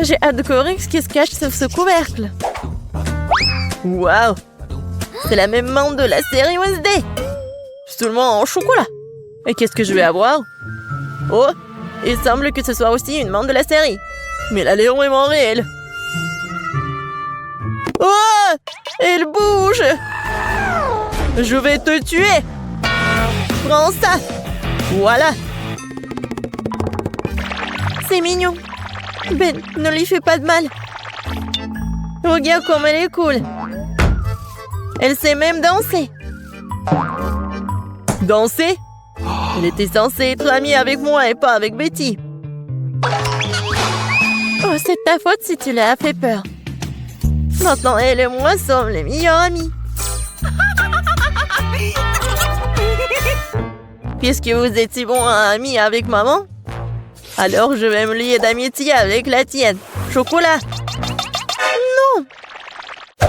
J'ai hâte de découvrir ce qui se cache sous ce couvercle. Waouh! C'est la même menthe de la série Wednesday. Seulement en chocolat. Et qu'est-ce que je vais avoir? Oh! Il semble que ce soit aussi une menthe de la série. Mais elle est vraiment réelle. Oh! Elle bouge! Je vais te tuer! Prends ça! Voilà! C'est mignon. Ben, ne lui fais pas de mal. Regarde comme elle est cool. Elle sait même danser. Danser? Elle était censée être amie avec moi et pas avec Betty. Oh, c'est ta faute si tu l'as fait peur. Maintenant, elle et moi sommes les meilleurs amis. Puisque vous êtes si bons amis avec maman, alors je vais me lier d'amitié avec la tienne. Chocolat. Non.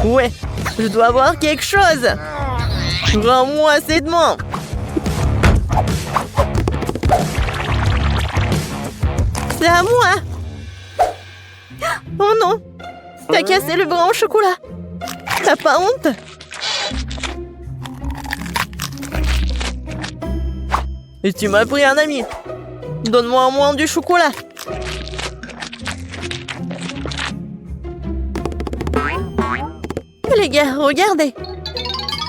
Ouais, je dois avoir quelque chose. Rends-moi cette menthe. C'est à moi. Oh non. T'as cassé le bras en chocolat. T'as pas honte? Et tu m'as pris un ami. Donne-moi au moins du chocolat. Les gars, regardez.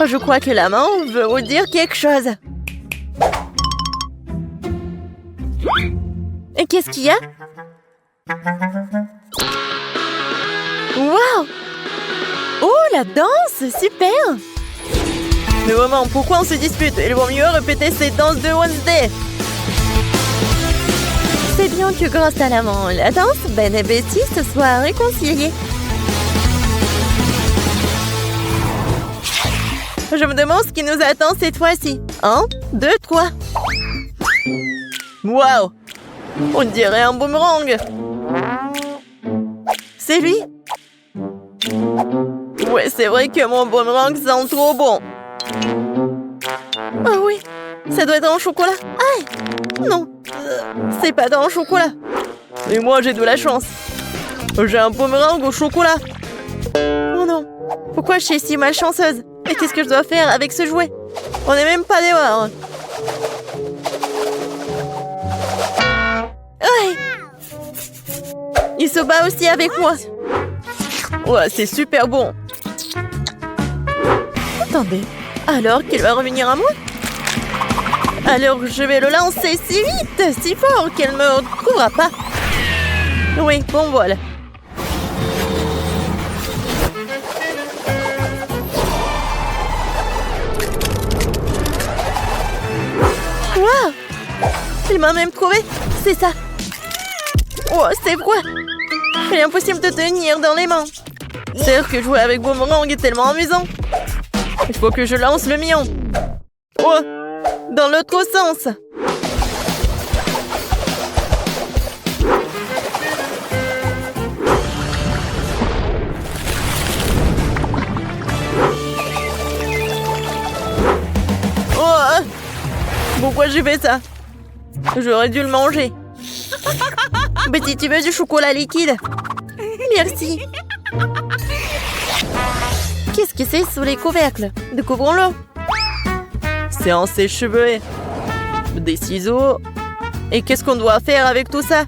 Je crois que la main veut vous dire quelque chose. Et qu'est-ce qu'il y a? Waouh! Oh, la danse! Super! Mais vraiment, pourquoi on se dispute? Il vaut mieux répéter cette danse de Wednesday. C'est bien que grâce à la danse, Ben et Betty se soient réconciliés. Je me demande ce qui nous attend cette fois-ci. 1, 2, 3. Waouh! On dirait un boomerang. C'est lui? Ouais, c'est vrai que mon boomerang sent trop bon. Ah oui, ça doit être en chocolat. Aïe! Non, c'est pas dans le chocolat. Et moi, j'ai de la chance. J'ai un boomerang au chocolat. Oh non, pourquoi je suis si malchanceuse? Et qu'est-ce que je dois faire avec ce jouet? On n'est même pas dehors. Aïe! Il se bat aussi avec moi. Ouais, c'est super bon. Attendez, alors qu'il va revenir à moi? Alors je vais le lancer si vite, si fort qu'elle ne me retrouvera pas. Oui, bon voilà. Waouh! Il m'a même trouvé, c'est ça. Oh, c'est quoi? Il est impossible de tenir dans les mains. C'est vrai que jouer avec boomerang est tellement amusant. Il faut que je lance le mien. Oh! Dans l'autre sens. Oh! Pourquoi j'ai fait ça? J'aurais dû le manger. Betty, tu veux du chocolat liquide? Merci. Qu'est-ce que c'est sous les couvercles? Découvrons-le. C'est un sèche-cheveux. Des ciseaux. Et qu'est-ce qu'on doit faire avec tout ça?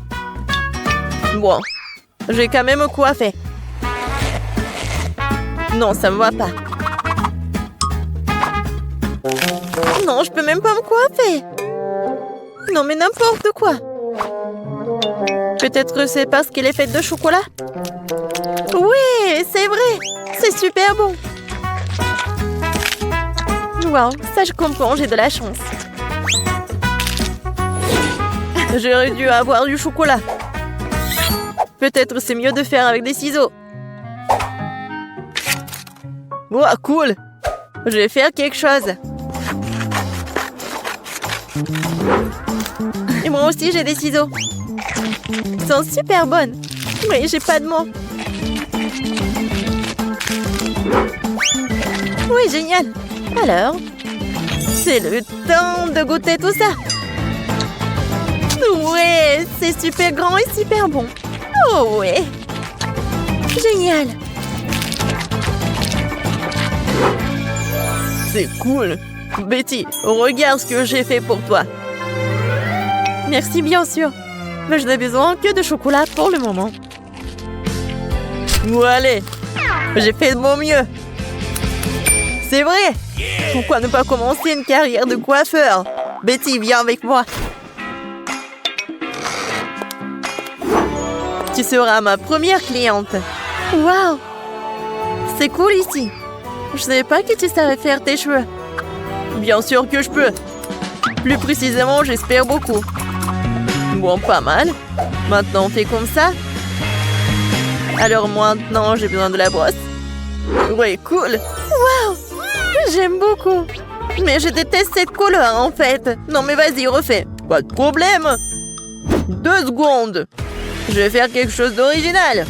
Bon, j'ai quand même coiffé. Non, ça me va pas. Non, je peux même pas me coiffer. Non, mais n'importe quoi. Peut-être c'est parce qu'elle est faite de chocolat? Oui, c'est vrai. C'est super bon. Wow, ça je comprends, j'ai de la chance. J'aurais dû avoir du chocolat. Peut-être c'est mieux de faire avec des ciseaux. Wow, cool. Je vais faire quelque chose. Et moi aussi j'ai des ciseaux. Ils sont super bonnes. Mais j'ai pas de mots. Oui, génial. Alors, c'est le temps de goûter tout ça. Ouais, c'est super grand et super bon. Oh ouais. Génial! C'est cool! Betty, regarde ce que j'ai fait pour toi. Merci, bien sûr. Mais je n'ai besoin que de chocolat pour le moment. Ou allez, j'ai fait de mon mieux. C'est vrai! Pourquoi ne pas commencer une carrière de coiffeur? Betty, viens avec moi. Tu seras ma première cliente. Waouh! C'est cool ici. Je ne savais pas que tu savais faire tes cheveux. Bien sûr que je peux. Plus précisément, j'espère beaucoup. Bon, pas mal. Maintenant, on fait comme ça. Alors maintenant, j'ai besoin de la brosse. Ouais, cool. Waouh! J'aime beaucoup. Mais je déteste cette couleur, en fait. Non, mais vas-y, refais. Pas de problème. 2 secondes. Je vais faire quelque chose d'original.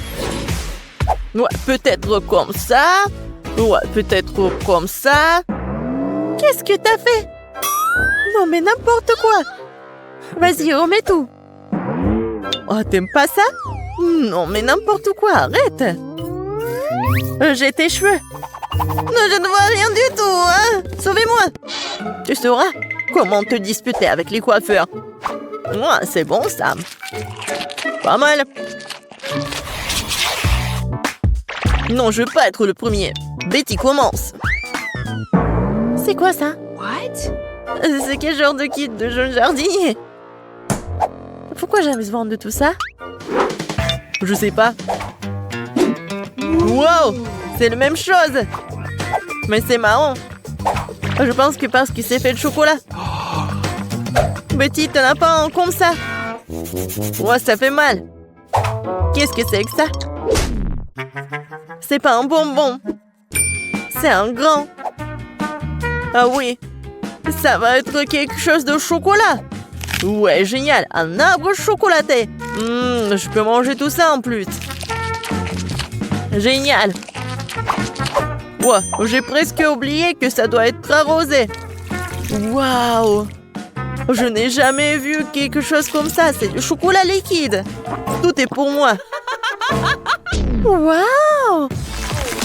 Ouais, peut-être comme ça. Ouais, peut-être comme ça. Qu'est-ce que t'as fait? Non, mais n'importe quoi. Vas-y, remets tout. Oh, t'aimes pas ça? Non, mais n'importe quoi, arrête. J'ai tes cheveux. Non, je ne vois rien du tout, hein. Sauvez-moi. Tu sauras comment te disputer avec les coiffeurs. Ouais, c'est bon, ça. Pas mal. Non, je veux pas être le premier. Betty, commence. C'est quoi ça? What? C'est quel genre de kit de jeune jardinier? Pourquoi j'ai besoin de tout ça? Je sais pas. Wow! C'est la même chose! Mais c'est marrant. Je pense que parce que c'est fait de chocolat. Betty, t'en as pas un comme ça? Ouais, ça fait mal. Qu'est-ce que c'est que ça? C'est pas un bonbon. C'est un grain. Ah oui. Ça va être quelque chose de chocolat. Ouais, génial. Un arbre chocolaté. Je peux manger tout ça en plus. Génial. Ouais, j'ai presque oublié que ça doit être arrosé. Waouh. Je n'ai jamais vu quelque chose comme ça. C'est du chocolat liquide. Tout est pour moi. Waouh.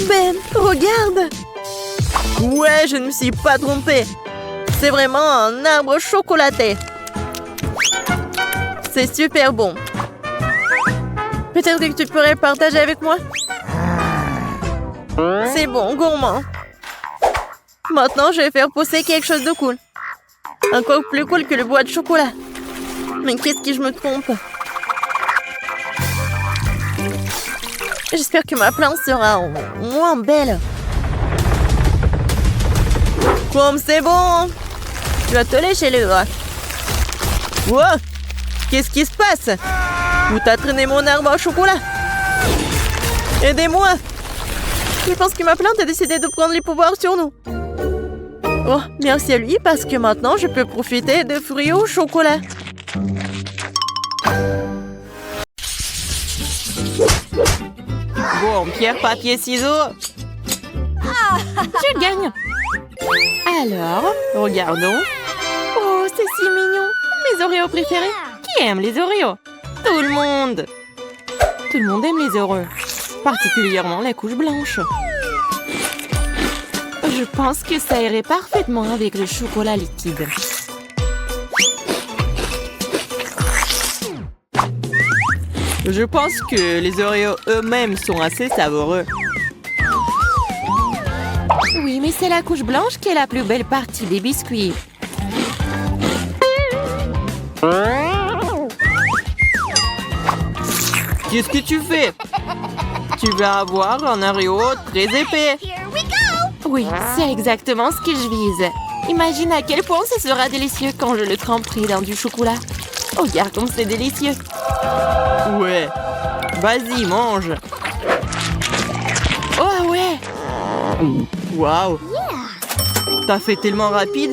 Ben, regarde. Ouais, je ne me suis pas trompée. C'est vraiment un arbre chocolaté. C'est super bon. Peut-être que tu pourrais partager avec moi? C'est bon, gourmand. Maintenant, je vais faire pousser quelque chose de cool. Encore plus cool que le bois de chocolat. Mais qu'est-ce que je me trompe? J'espère que ma plante sera moins belle. Comme c'est bon. Tu vas te lécher les doigts. Wow! Qu'est-ce qui se passe? Où t'as traîné mon arbre au chocolat? Aidez-moi! Je pense que ma plante a décidé de prendre les pouvoirs sur nous. Oh, merci à lui parce que maintenant je peux profiter de fruits au chocolat. Bon, pierre, papier, ciseaux. Je gagne. Alors, regardons. Oh, c'est si mignon. Mes Oreos préférés. Qui aime les Oreos? Tout le monde. Tout le monde aime les Oreos. Particulièrement la couche blanche. Je pense que ça irait parfaitement avec le chocolat liquide. Je pense que les Oreos eux-mêmes sont assez savoureux. Oui, mais c'est la couche blanche qui est la plus belle partie des biscuits. Qu'est-ce que tu fais? Tu vas avoir un Oreo très épais. Oui, c'est exactement ce que je vise. Imagine à quel point ce sera délicieux quand je le tremperai dans du chocolat. Oh, regarde comme c'est délicieux. Ouais. Vas-y, mange. Oh, ouais. Waouh. T'as fait tellement rapide.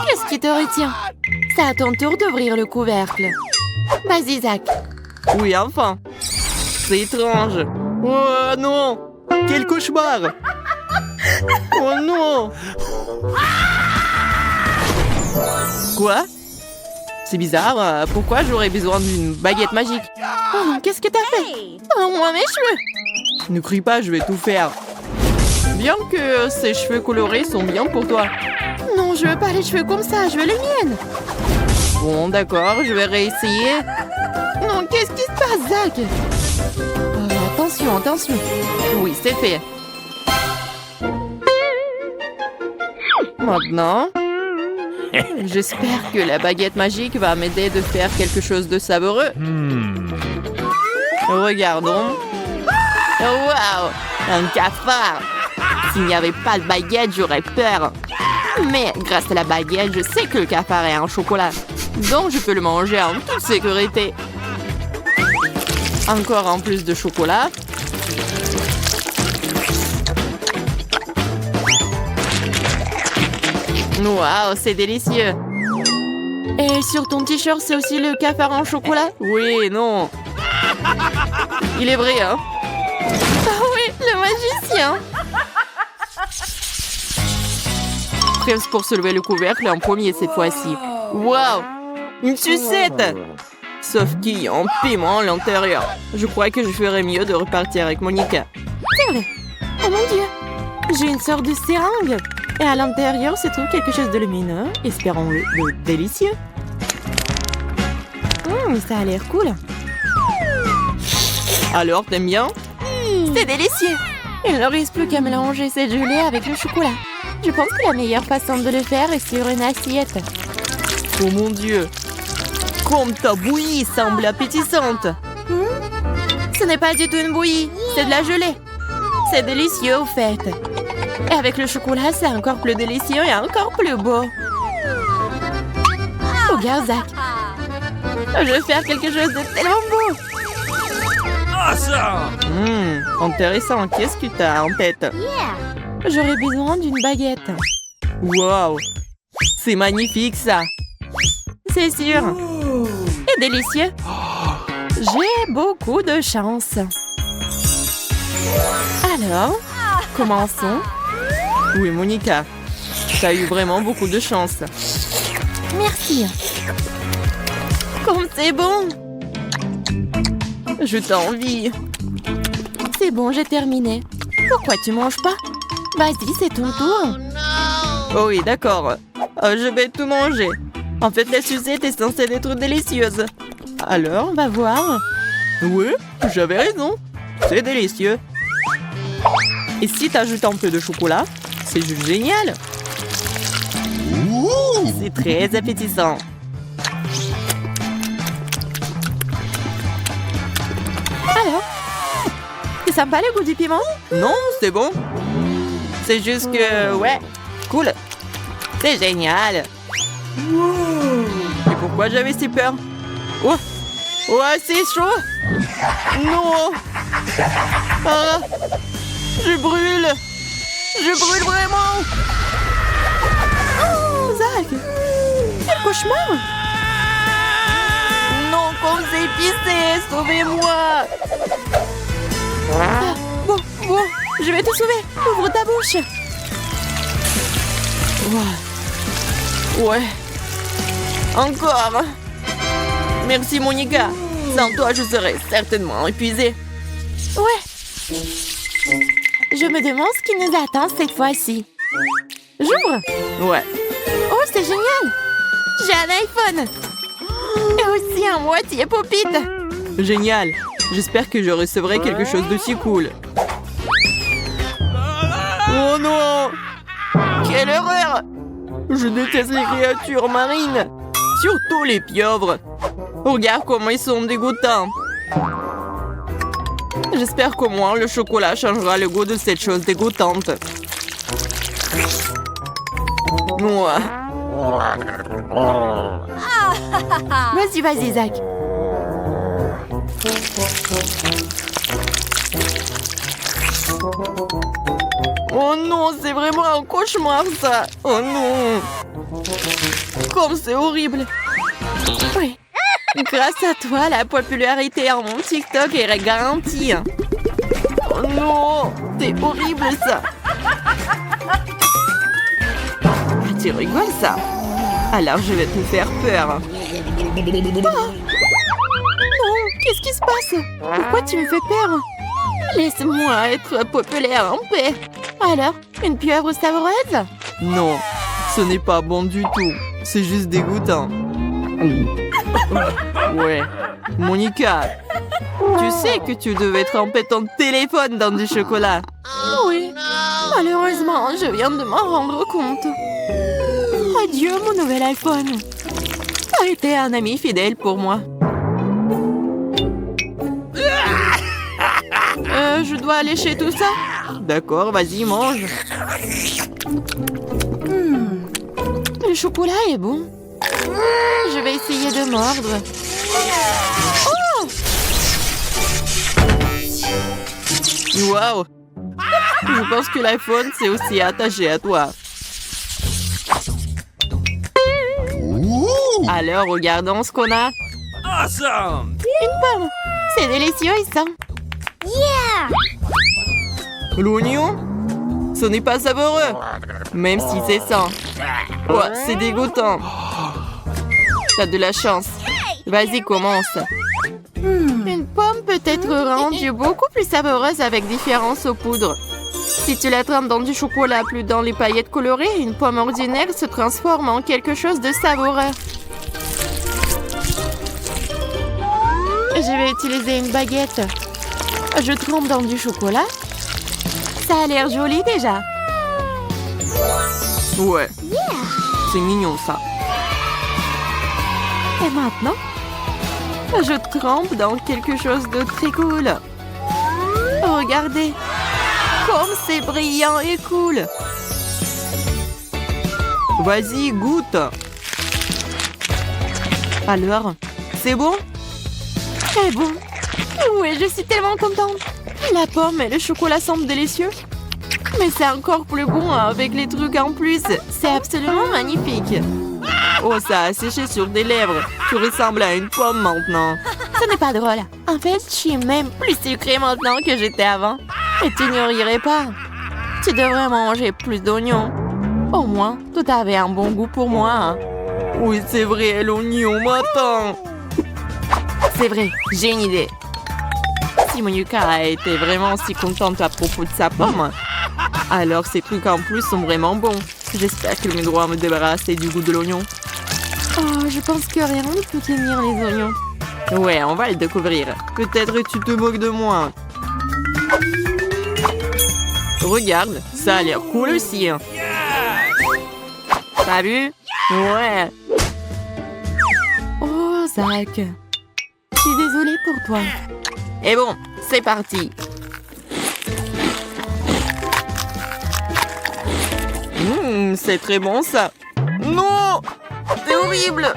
Qu'est-ce qui te retient? C'est à ton tour d'ouvrir le couvercle. Vas-y, Zach. Oui, enfin. C'est étrange. Oh non! Quel cauchemar! Oh non! Quoi? C'est bizarre, pourquoi j'aurais besoin d'une baguette magique? Oh non, qu'est-ce que t'as fait? Oh, moi, mes cheveux! Ne crie pas, je vais tout faire. Bien que ces cheveux colorés sont bien pour toi. Non, je veux pas les cheveux comme ça, je veux les miennes. Bon, d'accord, je vais réessayer. Non, qu'est-ce qui se passe, Zach? Attention, attention. Oui, c'est fait. Maintenant, j'espère que la baguette magique va m'aider de faire quelque chose de savoureux. Regardons. Waouh! Un cafard! S'il n'y avait pas de baguette, j'aurais peur. Mais grâce à la baguette, je sais que le cafard est un chocolat. Donc je peux le manger en toute sécurité. Encore en plus de chocolat. Waouh, c'est délicieux. Et sur ton t-shirt, c'est aussi le cafard en chocolat? Oui, non. Il est vrai, hein? Ah oui, le magicien. Prêt pour soulever le couvercle en premier cette fois-ci. Waouh! Une sucette! Sauf qu'il y a un piment à l'intérieur. Je crois que je ferais mieux de repartir avec Monica. C'est vrai. Oh mon Dieu. J'ai une sorte de seringue. Et à l'intérieur se trouve quelque chose de lumineux. Espérons-le de délicieux. Ça a l'air cool. Alors, t'aimes bien? C'est délicieux. Il ne reste plus qu'à mélanger cette gelée avec le chocolat. Je pense que la meilleure façon de le faire est sur une assiette. Oh mon Dieu! Comme ta bouillie semble appétissante! Ce n'est pas du tout une bouillie, c'est de la gelée. C'est délicieux au fait. Et avec le chocolat, c'est encore plus délicieux et encore plus beau. Regarde, Zach. Je vais faire quelque chose de tellement beau. Intéressant. Qu'est-ce que tu as en tête? J'aurais besoin d'une baguette. Wow! C'est magnifique, ça! C'est sûr. Et délicieux. J'ai beaucoup de chance. Alors, commençons. Oui, Monica. Tu as eu vraiment beaucoup de chance. Merci. Comme c'est bon. Je t'envie. C'est bon, j'ai terminé. Pourquoi tu manges pas? Vas-y, c'est ton tour. Oh oui, d'accord. Je vais tout manger. En fait, la sucette est censée être délicieuse. Alors, On va voir. oui, j'avais raison. C'est délicieux. Et si tu ajoutes un peu de chocolat, c'est juste génial. C'est très appétissant. Alors, c'est sympa le goût du piment? Non, c'est bon. C'est juste que, ouais, cool. C'est génial. Et pourquoi j'avais si peur? Oh, ouais, c'est chaud. Non. Ah, je brûle. Je brûle vraiment. Oh, Zach, quel cauchemar. Non, comme c'est épicé, sauvez-moi. Ah, bon, je vais te sauver. Ouvre ta bouche. Ouais. Encore. Merci, Monica. Sans toi, je serais certainement épuisée. Ouais. Je me demande ce qui nous attend cette fois-ci. J'ouvre. Ouais. Oh, c'est génial. J'ai un iPhone. Et aussi un moitié pop-it. Génial. J'espère que je recevrai quelque chose de si cool. Oh non! Quelle horreur! Je déteste les créatures marines. Surtout les pieuvres. Regarde comment ils sont dégoûtants. J'espère qu'au moins le chocolat changera le goût de cette chose dégoûtante. Ouais. Vas-y, Zach. Oh non, c'est vraiment un cauchemar ça. Oh non. Comme c'est horrible. Oui. Grâce à toi, la popularité en mon TikTok est garantie. Oh non, c'est horrible ça. Tu rigoles ça? Alors je vais te faire peur. Non, qu'est-ce qui se passe? Pourquoi tu me fais peur? Laisse-moi être populaire en paix. Alors, une pieuvre savoureuse? Non, ce n'est pas bon du tout. C'est juste dégoûtant. Ouais. Monica, tu sais que tu devais tremper ton téléphone dans du chocolat. Oui. Malheureusement, je viens de m'en rendre compte. Adieu, mon nouvel iPhone. Tu as été un ami fidèle pour moi. Je dois lécher tout ça? D'accord, vas-y, mange. Le chocolat est bon. Je vais essayer de mordre. Oh! Wow! Je pense que l'iPhone s'est aussi attaché à toi. Alors, regardons ce qu'on a. Awesome! Une pomme. C'est délicieux, ça. L'oignon? Ce n'est pas savoureux. Même si c'est sain. Oh, c'est dégoûtant. T'as de la chance. Vas-y, commence. Une pomme peut être rendue beaucoup plus savoureuse avec différents saupoudres. Si tu la trempes dans du chocolat plus dans les paillettes colorées, une pomme ordinaire se transforme en quelque chose de savoureux. Je vais utiliser une baguette. Je trempe dans du chocolat. Ça a l'air joli déjà. Ouais. C'est mignon ça. Et maintenant, je trempe dans quelque chose de très cool. Regardez. Comme c'est brillant et cool. Vas-y, goûte. Alors, c'est bon? C'est bon. Oui, je suis tellement contente. La pomme et le chocolat semblent délicieux. Mais c'est encore plus bon avec les trucs en plus. C'est absolument magnifique. Oh, ça a séché sur tes lèvres. Tu ressembles à une pomme maintenant. Ce n'est pas drôle. En fait, je suis même plus sucrée maintenant que j'étais avant. Et tu n'y rirais pas. Tu devrais manger plus d'oignons. Au moins, tout avait un bon goût pour moi. Hein. Oui, c'est vrai, l'oignon m'attend. C'est vrai, j'ai une idée. Si Monica a été vraiment si contente à propos de sa pomme, alors ces trucs en plus sont vraiment bons. J'espère que mes doigts me débarrasser du goût de l'oignon. Oh, je pense que rien ne peut tenir les oignons. Ouais, on va le découvrir. Peut-être tu te moques de moi. Regarde, ça a l'air cool aussi. T'as vu? Ouais. Oh, Zach. Je suis désolée pour toi. Et bon, c'est parti. C'est très bon ça. Non! C'est horrible.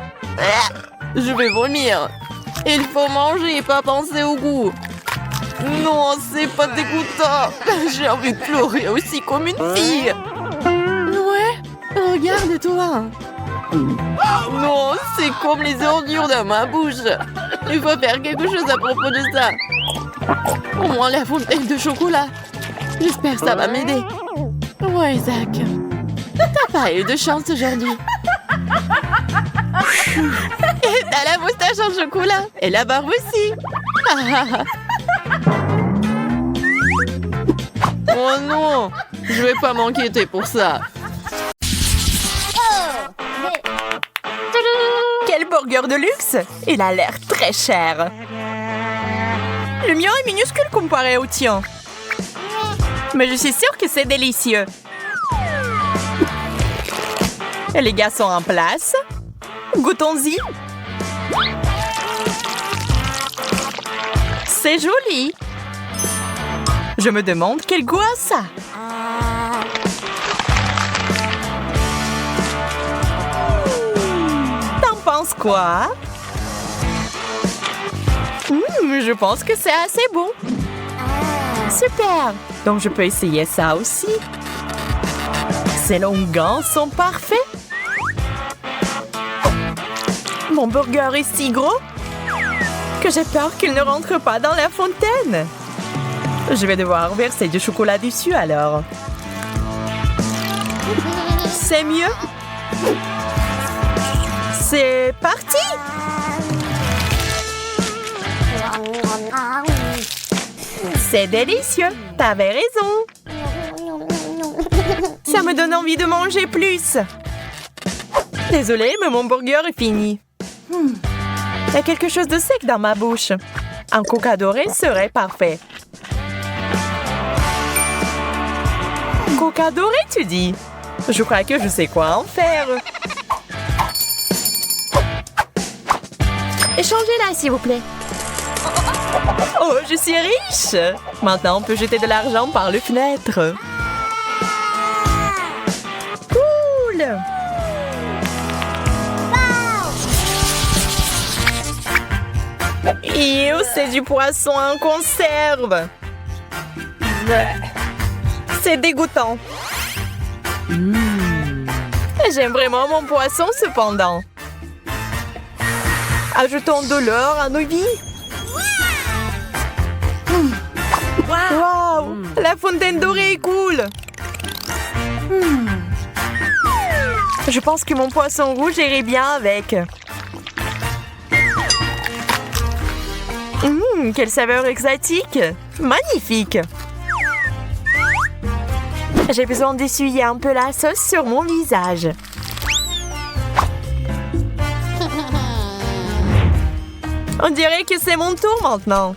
Je vais vomir. Il faut manger et pas penser au goût. Non, c'est pas dégoûtant. J'ai envie de pleurer aussi comme une fille. Ouais, regarde-toi. Non, c'est comme les ordures dans ma bouche. Il faut faire quelque chose à propos de ça. Au moins la fontaine de chocolat. J'espère que ça va m'aider. Ouais, Zach. T'as pas eu de chance aujourd'hui. Et t'as la moustache en chocolat. Et la barbe aussi. Oh non, je vais pas m'inquiéter pour ça. Quel burger de luxe! Il a l'air très cher. Le mien est minuscule comparé au tien. Mais je suis sûre que c'est délicieux. Et les gars sont en place. Goûtons-y. C'est joli. Je me demande quel goût a ça. T'en penses quoi? Je pense que c'est assez bon. Super. Donc je peux essayer ça aussi. Ces longues sont parfaits. Mon burger est si gros que j'ai peur qu'il ne rentre pas dans la fontaine. Je vais devoir verser du chocolat dessus alors. C'est mieux. C'est parti! C'est délicieux. T'avais raison. Ça me donne envie de manger plus. Désolée, mais mon burger est fini. Il y a quelque chose de sec dans ma bouche. Un coca doré serait parfait. Coca doré, tu dis? Je crois que je sais quoi en faire. Échangez-la, s'il vous plaît. Oh, je suis riche! Maintenant, on peut jeter de l'argent par les fenêtres. Cool! Ew, c'est du poisson en conserve. C'est dégoûtant. J'aime vraiment mon poisson cependant. Ajoutons de l'or à nos vies. Wow! La fontaine dorée est cool. Je pense que mon poisson rouge irait bien avec. Quelle saveur exotique! Magnifique! J'ai besoin d'essuyer un peu la sauce sur mon visage. On dirait que c'est mon tour maintenant.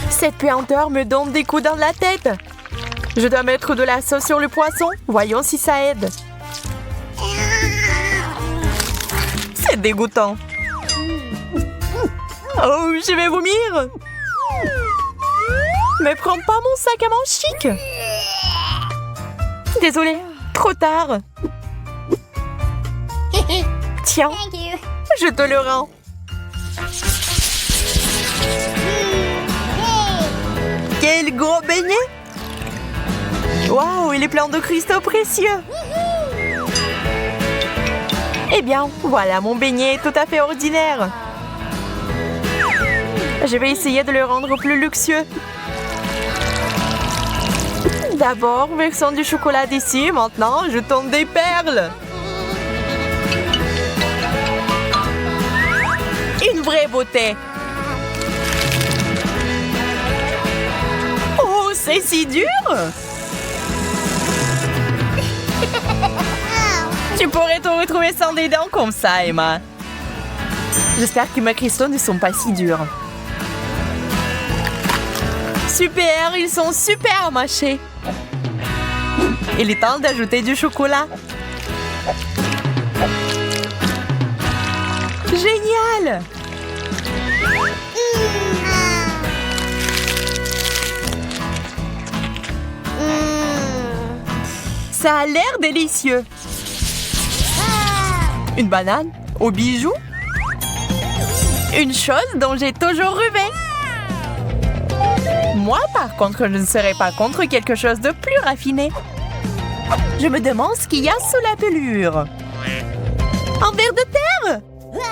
Cette puanteur me donne des coups dans la tête. Je dois mettre de la sauce sur le poisson. Voyons si ça aide. C'est dégoûtant. Oh, je vais vomir. Mais prends pas mon sac à main chic. Désolée, trop tard. Tiens, je te le rends. Quel gros beignet! Waouh, il est plein de cristaux précieux. Eh bien, voilà, mon beignet est tout à fait ordinaire. Je vais essayer de le rendre plus luxueux. D'abord, versons du chocolat dessus. Maintenant, jetons des perles. Une vraie beauté. Oh, c'est si dur. Tu pourrais te retrouver sans des dents comme ça, Emma. J'espère que mes cristaux ne sont pas si durs. Super, ils sont super mâchés. Il est temps d'ajouter du chocolat. Génial! Ça a l'air délicieux. Une banane aux bijoux. Une chose dont j'ai toujours rêvé. Moi, par contre, je ne serais pas contre quelque chose de plus raffiné. Je me demande ce qu'il y a sous la pelure. Un ver de terre!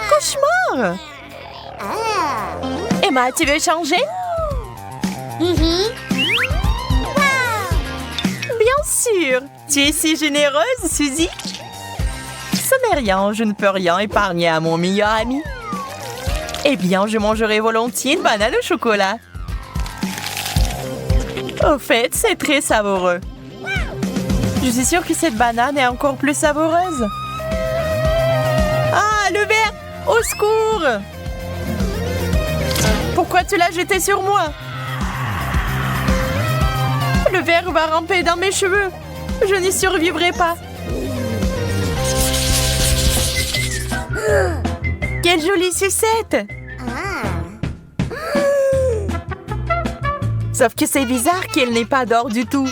Cauchemar! Emma, tu veux changer? Bien sûr! Tu es si généreuse, Suzy! Ce n'est rien, je ne peux rien épargner à mon meilleur ami. Eh bien, je mangerai volontiers une banane au chocolat. Au fait, c'est très savoureux. Je suis sûre que cette banane est encore plus savoureuse. Ah, le verre! Au secours! Pourquoi tu l'as jeté sur moi? Le verre va ramper dans mes cheveux. Je n'y survivrai pas. Quelle jolie sucette! Sauf que c'est bizarre qu'elle n'ait pas d'or du tout.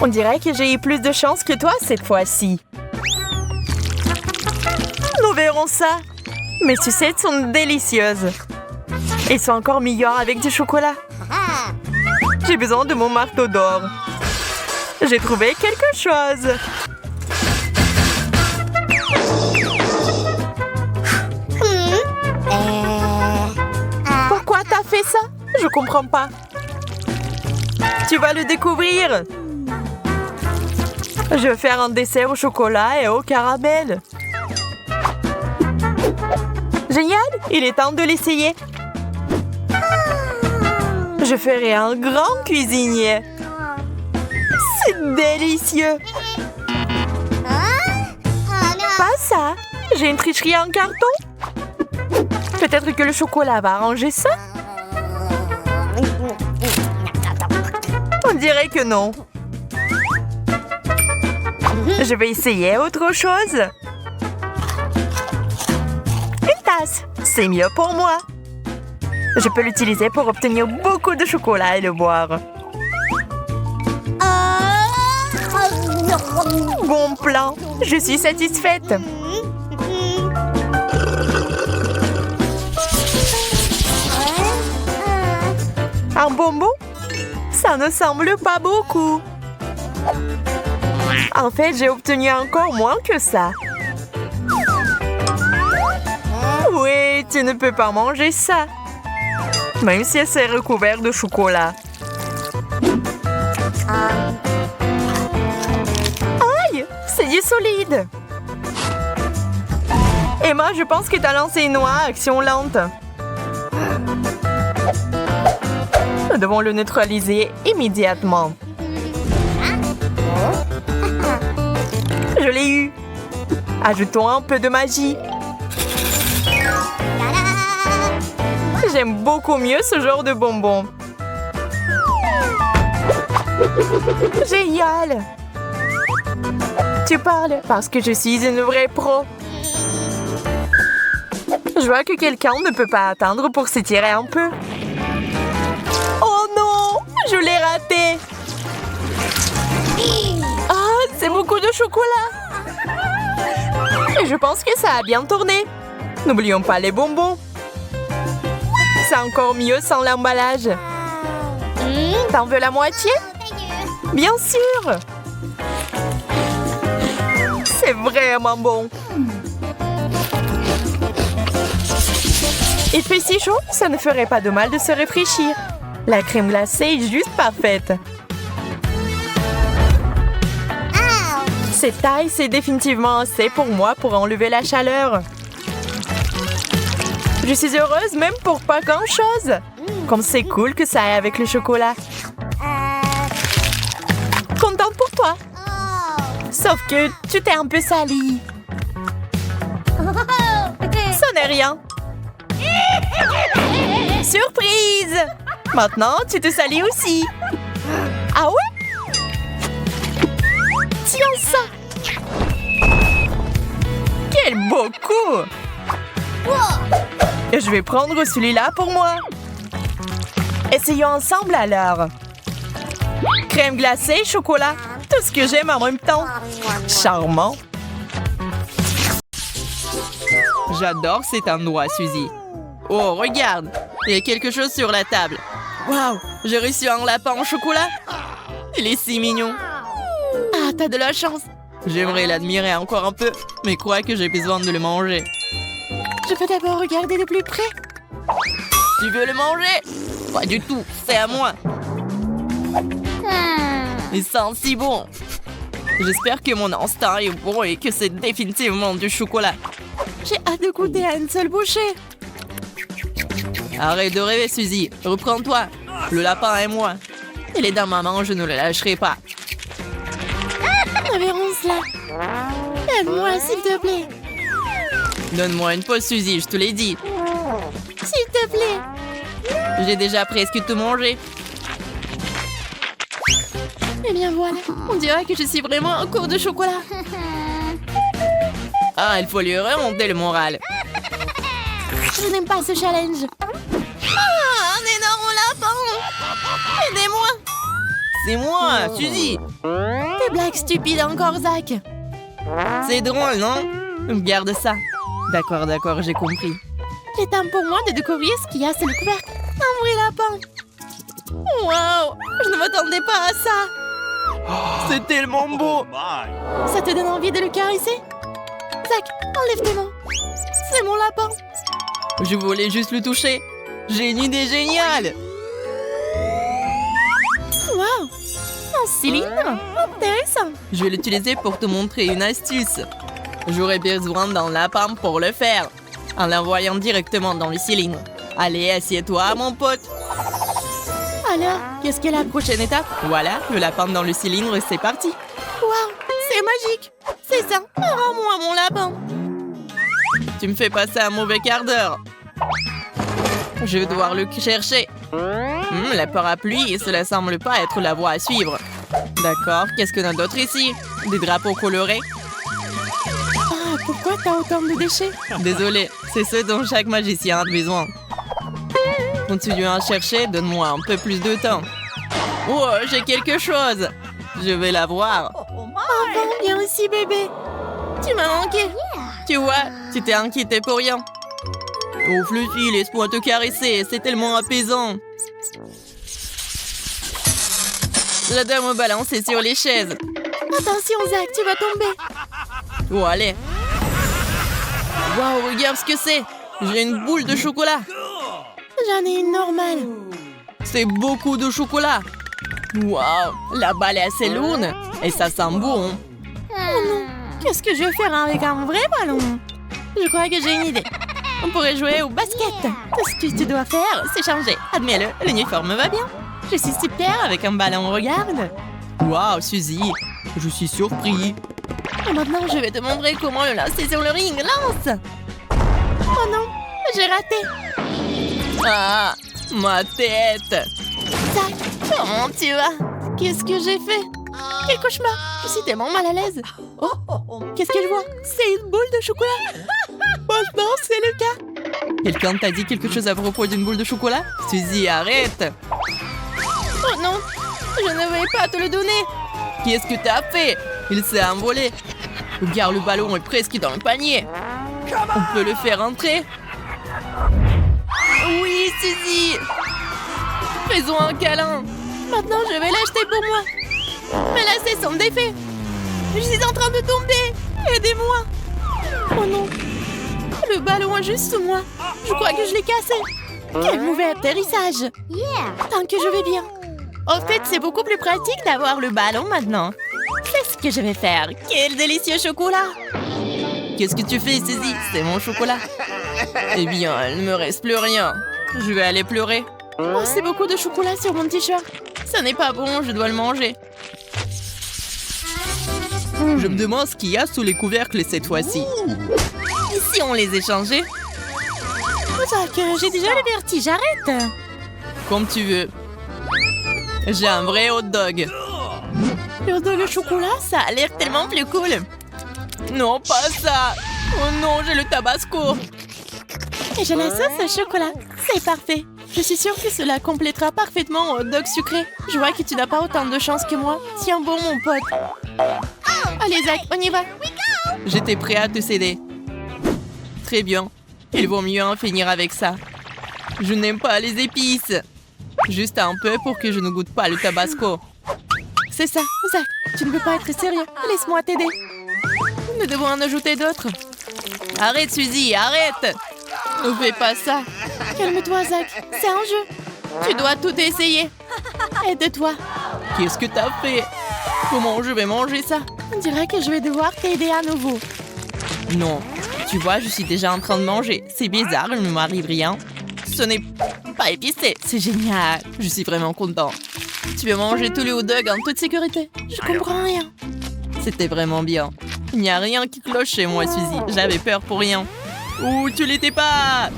On dirait que j'ai eu plus de chance que toi cette fois-ci. Nous verrons ça. Mes sucettes sont délicieuses. Elles sont encore meilleures avec du chocolat. J'ai besoin de mon marteau d'or. J'ai trouvé quelque chose. Pourquoi t'as fait ça? Je comprends pas. Tu vas le découvrir. Je vais faire un dessert au chocolat et au caramel. Génial! Il est temps de l'essayer. Je ferai un grand cuisinier. C'est délicieux. Pas ça. J'ai une tricherie en carton. Peut-être que le chocolat va arranger ça. On dirait que non. Je vais essayer autre chose. Une tasse. C'est mieux pour moi. Je peux l'utiliser pour obtenir beaucoup de chocolat et le boire. Bon plan. Je suis satisfaite. Un bonbon? Ça ne semble pas beaucoup. En fait, j'ai obtenu encore moins que ça. Oui, tu ne peux pas manger ça. Même si c'est recouvert de chocolat. Aïe! C'est du solide. Emma, je pense que t'as lancé une noix à action lente. Nous devons le neutraliser immédiatement. Je l'ai eu. Ajoutons un peu de magie. J'aime beaucoup mieux ce genre de bonbons. Génial! Tu parles parce que je suis une vraie pro. Je vois que quelqu'un ne peut pas attendre pour s'étirer un peu. Oh non! Je l'ai raté! Ah, c'est beaucoup de chocolat! Et je pense que ça a bien tourné. N'oublions pas les bonbons. C'est encore mieux sans l'emballage. T'en veux la moitié? Bien sûr! C'est vraiment bon. Il fait si chaud, ça ne ferait pas de mal de se réfléchir. La crème glacée est juste parfaite. Cette taille, c'est définitivement assez pour moi pour enlever la chaleur. Je suis heureuse même pour pas grand-chose. Comme c'est cool que ça aille avec le chocolat. Contente pour toi. Sauf que tu t'es un peu salie. Ça n'est rien. Surprise! Maintenant, tu te salis aussi. Ah ouais? Tiens ça! Quel beau coup! Je vais prendre celui-là pour moi. Essayons ensemble alors. Crème glacée, chocolat. Tout ce que j'aime en même temps. Charmant. J'adore cet endroit, Suzy. Oh, regarde! Il y a quelque chose sur la table. Waouh! J'ai reçu un lapin au chocolat. Il est si mignon. Ah, t'as de la chance. J'aimerais l'admirer encore un peu, mais crois que j'ai besoin de le manger. Je veux d'abord regarder de plus près. Tu veux le manger? Pas du tout, c'est à moi. Il sent si bon. J'espère que mon instinct est bon et que c'est définitivement du chocolat. J'ai hâte de goûter à une seule bouchée. Arrête de rêver, Suzy. Reprends-toi. Le lapin est moi. Il est dans ma main, je ne le lâcherai pas. Révérence-la. Aide-moi, s'il te plaît. Donne-moi une pause, Suzy, je te l'ai dit. S'il te plaît. J'ai déjà presque tout mangé. Eh bien voilà, on dirait que je suis vraiment en cours de chocolat. Ah, il faut lui remonter le moral. Je n'aime pas ce challenge. Ah, un énorme lapin. Aidez-moi. C'est moi, Suzy. Tes blagues stupides encore, Zach. C'est drôle, non? Garde ça. D'accord, d'accord, j'ai compris. Il est temps pour moi de découvrir ce qu'il y a sous le couvercle. Un vrai lapin. Wow, je ne m'attendais pas à ça. C'est tellement beau. Ça te donne envie de le caresser? Zach, enlève tes mains. C'est mon lapin. Je voulais juste le toucher. J'ai une idée géniale. Wow, un cylindre. Intéressant. Je vais l'utiliser pour te montrer une astuce. J'aurais besoin d'un lapin pour le faire. en l'envoyant directement dans le cylindre. Allez, assieds-toi, mon pote. Alors, qu'est-ce qu'est la prochaine étape? Voilà, le lapin dans le cylindre, c'est parti. Waouh, c'est magique. C'est ça, rends-moi mon lapin. Tu me fais passer un mauvais quart d'heure. Je vais devoir le chercher. La parapluie, cela semble pas être la voie à suivre. D'accord, qu'est-ce qu'on a d'autre ici? Des drapeaux colorés. Ah, pourquoi t'as autant de déchets? Désolé, c'est ce dont chaque magicien a besoin. Continuons à chercher, donne-moi un peu plus de temps. Oh, j'ai quelque chose. Je vais la voir. Enfin, viens ici, bébé. Tu m'as manqué. Tu vois, tu t'es inquiété pour rien. Oh, Fluffy, laisse-moi te caresser, c'est tellement apaisant. La dame me balance sur les chaises. Attention, Zach, tu vas tomber. Oh, allez. Waouh, regarde ce que c'est. J'ai une boule de chocolat. J'en ai une normale. C'est beaucoup de chocolat. Waouh, la balle est assez lourde. Et ça sent bon. Oh non, qu'est-ce que je vais faire avec un vrai ballon? Je crois que j'ai une idée. On pourrait jouer au basket. Tout ce que tu dois faire, c'est changer. Admets-le, l'uniforme va bien. Je suis super avec un ballon, regarde. Waouh, Suzy, je suis surpris. Et maintenant, je vais te montrer comment le lancer sur le ring. Lance! Oh non, j'ai raté. Ah, ma tête. Zach, comment tu vas? Qu'est-ce que j'ai fait? Quel cauchemar! Je suis tellement mal à l'aise. Oh, qu'est-ce que je vois? C'est une boule de chocolat. Franchement, c'est le cas. Quelqu'un t'a dit quelque chose à propos d'une boule de chocolat? Suzy, arrête! Oh non, je ne vais pas te le donner. Qu'est-ce que t'as fait? Il s'est envolé. Regarde, le ballon est presque dans le panier. On peut le faire entrer? Oui, Suzy! Faisons un câlin. Maintenant, je vais l'acheter pour moi. Mais là, c'est son défait. Je suis en train de tomber. Aidez-moi. Oh non. Le ballon est juste sous moi. Je crois que je l'ai cassé. Quel mauvais atterrissage. Tant que je vais bien. En fait, c'est beaucoup plus pratique d'avoir le ballon maintenant. C'est ce que je vais faire. Quel délicieux chocolat. Qu'est-ce que tu fais, Suzy? C'est mon chocolat. Eh bien, il ne me reste plus rien. Je vais aller pleurer. Oh, c'est beaucoup de chocolat sur mon t-shirt. Ça n'est pas bon, je dois le manger. Je me demande ce qu'il y a sous les couvercles cette fois-ci. Et si on les échangeait? Zach, j'ai déjà le vertige, arrête. Comme tu veux. J'ai un vrai hot dog. Le hot dog au chocolat, ça a l'air tellement plus cool. Non, pas ça. Oh non, j'ai le tabasco. Et j'ai la sauce au chocolat. C'est parfait. Je suis sûre que cela complétera parfaitement un hot dog sucré. Je vois que tu n'as pas autant de chance que moi. Tiens bon, mon pote. Allez, Zach, on y va. J'étais prêt à te céder. Très bien. Il vaut mieux en finir avec ça. Je n'aime pas les épices. Juste un peu pour que je ne goûte pas le tabasco. C'est ça, Zach. Tu ne peux pas être sérieux. Laisse-moi t'aider. Nous devons en ajouter d'autres. Arrête, Suzy, arrête. Ne fais pas ça. Calme-toi, Zach. C'est un jeu. Tu dois tout essayer. Aide-toi. Qu'est-ce que t'as fait? Comment je vais manger ça? On dirait que je vais devoir t'aider à nouveau. Non. Tu vois, je suis déjà en train de manger. C'est bizarre, il ne m'arrive rien. Ce n'est pas épicé. C'est génial. Je suis vraiment content. Tu veux manger tous les hot dogs en toute sécurité? Je comprends rien. C'était vraiment bien. Il n'y a rien qui cloche chez moi, Suzy. J'avais peur pour rien. Ouh, tu l'étais pas!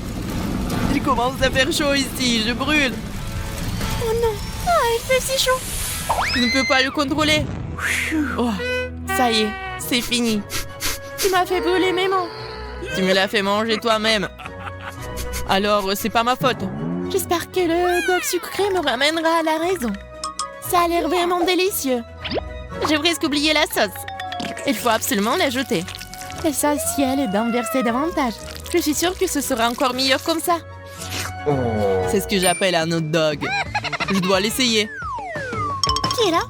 Il commence à faire chaud ici, je brûle. Oh non, il fait si chaud. Je ne peux pas le contrôler. Oh, ça y est, c'est fini. Tu m'as fait brûler mes mains. Tu me l'as fait manger toi-même. Alors, c'est pas ma faute. J'espère que le hot dog sucré me ramènera à la raison. Ça a l'air vraiment délicieux. J'ai presque oublié la sauce. Il faut absolument l'ajouter. L'essentiel est d'en verser davantage. Je suis sûre que ce sera encore meilleur comme ça. C'est ce que j'appelle un hot dog. Je dois l'essayer. Qui est là?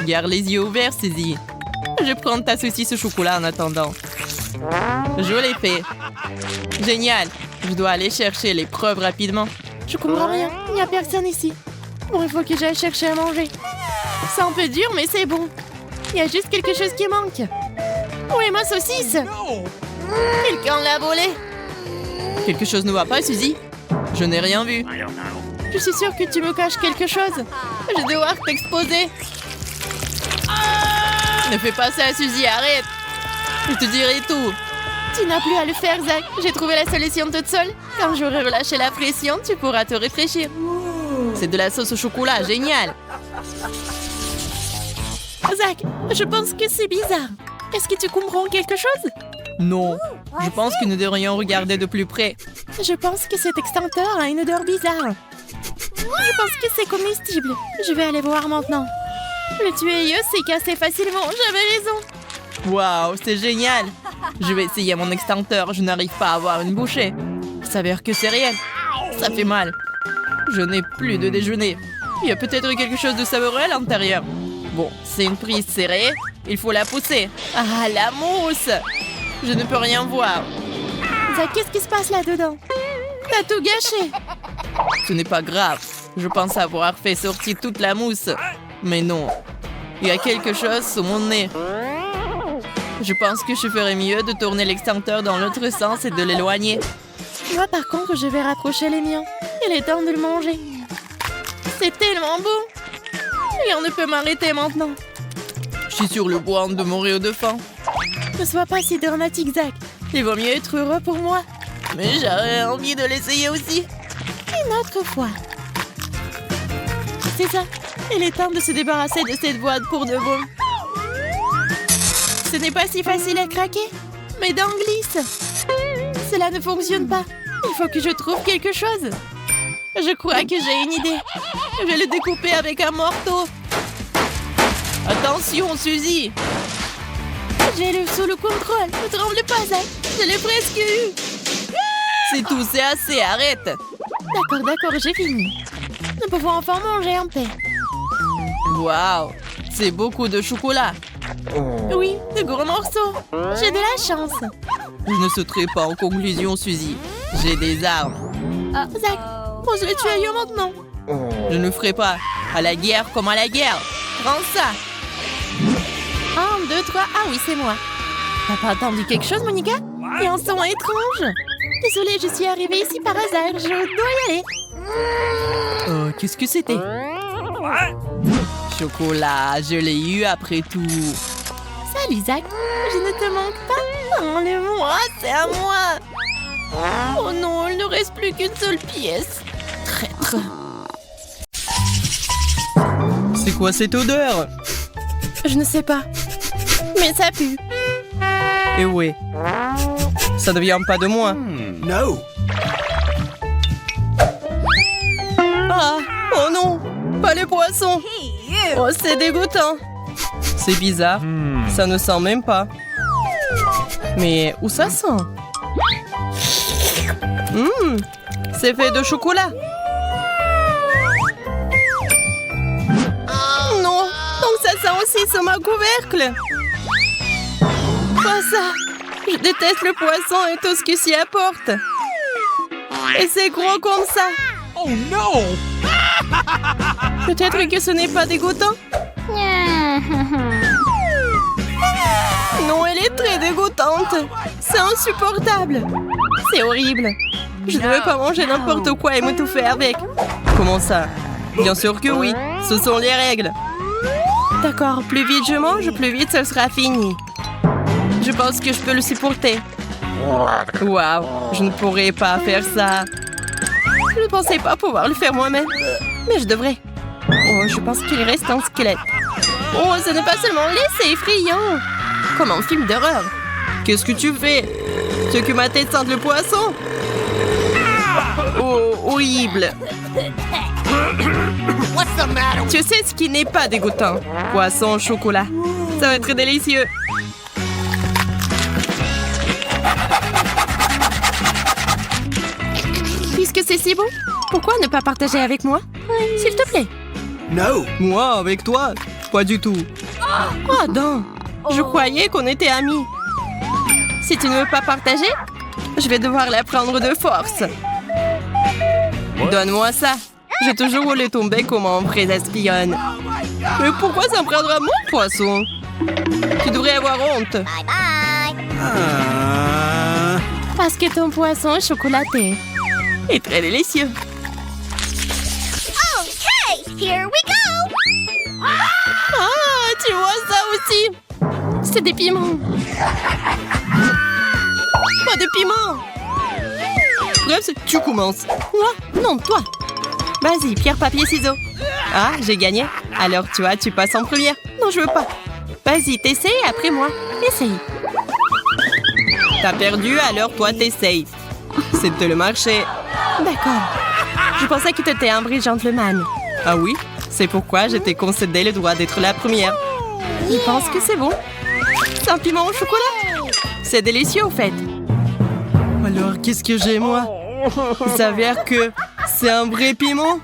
Garde les yeux ouverts, Suzy. Je prends ta saucisse au chocolat en attendant. Je l'ai fait. Génial. Je dois aller chercher les preuves rapidement. Je comprends rien. Il n'y a personne ici. Bon, il faut que j'aille chercher à manger. C'est un peu dur, mais c'est bon. Il y a juste quelque chose qui manque. Où est ma saucisse? Quelqu'un l'a volée. Quelque chose ne va pas, Suzy? Je n'ai rien vu. Je suis sûre que tu me caches quelque chose. Je vais devoir t'exposer. Ne fais pas ça, Suzy, arrête. Je te dirai tout. Tu n'as plus à le faire, Zach. J'ai trouvé la solution toute seule. Quand j'aurai relâché la pression, tu pourras te réfléchir. C'est de la sauce au chocolat, génial. Zach, je pense que c'est bizarre. Est-ce que tu comprends quelque chose? Non, je pense que nous devrions regarder de plus près. Je pense que cet extincteur a une odeur bizarre. Je pense que c'est comestible. Je vais aller voir maintenant. Le tuyau s'est cassé facilement, j'avais raison. Waouh, c'est génial. Je vais essayer mon extincteur, je n'arrive pas à avoir une bouchée. Il s'avère que c'est réel. Ça fait mal. Je n'ai plus de déjeuner. Il y a peut-être quelque chose de savoureux à l'intérieur. Bon, c'est une prise serrée. Il faut la pousser. Ah, la mousse! Je ne peux rien voir. Zach, qu'est-ce qui se passe là-dedans? T'as tout gâché. Ce n'est pas grave. Je pense avoir fait sortir toute la mousse. Mais non. Il y a quelque chose sous mon nez. Je pense que je ferais mieux de tourner l'extincteur dans l'autre sens et de l'éloigner. Moi, par contre, je vais rapprocher les miens. Il est temps de le manger. C'est tellement beau. Rien ne peut m'arrêter maintenant. Je suis sur le point de mourir de faim. Ne sois pas si dramatique, Zach. Il vaut mieux être heureux pour moi. Mais j'aurais envie de l'essayer aussi. Une autre fois. C'est ça. Il est temps de se débarrasser de cette boîte pour de bon. Ce n'est pas si facile à craquer. Mes dents glissent. Cela ne fonctionne pas. Il faut que je trouve quelque chose. Je crois que j'ai une idée. Je vais le découper avec un marteau. Attention, Suzy. J'ai le sous le contrôle. Ne tremble pas, Zach. Je l'ai presque eu. C'est tout, c'est assez, arrête. D'accord, j'ai fini. Nous pouvons enfin manger en paix. Waouh, c'est beaucoup de chocolat. Oui, de gros morceaux. J'ai de la chance. Je ne sauterai pas en conclusion, Suzy. J'ai des armes. Zach, pose le tuyau maintenant. Je ne ferai pas. À la guerre comme à la guerre. Prends ça. 1, 2, 3. Ah oui, c'est moi. T'as pas entendu quelque chose, Monica? Et un son étrange. Désolée, je suis arrivée ici par hasard. Je dois y aller. Oh, qu'est-ce que c'était? Chocolat, je l'ai eu après tout. Salut, Zach. Je ne te manque pas. Enlève-moi, c'est à moi. Oh non, il ne reste plus qu'une seule pièce. Traître. C'est quoi cette odeur? Je ne sais pas. Mais ça pue. Et ouais. Ça ne vient pas de moi. No. Ah, oh non, pas les poissons. Oh, c'est dégoûtant. C'est bizarre. Ça ne sent même pas. Mais où ça sent? C'est fait de chocolat. Non, donc ça sent aussi sur ma couvercle. Pas ça. Je déteste le poisson et tout ce qui s'y apporte. Et c'est gros comme ça. Oh no! Peut-être que ce n'est pas dégoûtant. Non, elle est très dégoûtante. C'est insupportable. C'est horrible. Je ne veux pas manger n'importe quoi et m'étouffer avec. Comment ça? Bien sûr que oui. Ce sont les règles. D'accord, plus vite je mange, plus vite ce sera fini. Je pense que je peux le supporter. Waouh, je ne pourrais pas faire ça. Je ne pensais pas pouvoir le faire moi-même. Mais je devrais. Oh, je pense qu'il reste un squelette. Oh, ce n'est pas seulement laid, c'est effrayant. Comme un film d'horreur. Qu'est-ce que tu fais? Tu veux que ma tête sente le poisson? Oh, horrible. Tu sais ce qui n'est pas dégoûtant? Poisson au chocolat. Ça va être délicieux. Puisque c'est si bon, pourquoi ne pas partager avec moi? S'il te plaît. No. Moi, avec toi? Pas du tout. Oh non, je croyais qu'on était amis. Si tu ne veux pas partager, je vais devoir la prendre de force. Donne-moi ça. J'ai toujours voulu tomber comme un vrai espionne. Mais pourquoi ça me prendra mon poisson? Tu devrais avoir honte. Parce que ton poisson chocolaté est très délicieux. Okay, here we go! Ah, tu vois ça aussi? C'est des piments. Pas de piment. Bref, tu commences. Moi? Non, toi. Vas-y, pierre, papier, ciseaux. Ah, j'ai gagné. Alors toi, tu passes en première. Non, je veux pas. Vas-y, t'essayes après moi. Essaye. T'as perdu, alors toi, t'essayes. C'était le marché. D'accord. Je pensais que t'étais un vrai gentleman. Ah oui? C'est pourquoi je t'ai concédé le droit d'être la première. Je pense que c'est bon. C'est un piment au chocolat. C'est délicieux, au fait. Alors, qu'est-ce que j'ai, moi? Il s'avère que c'est un vrai piment.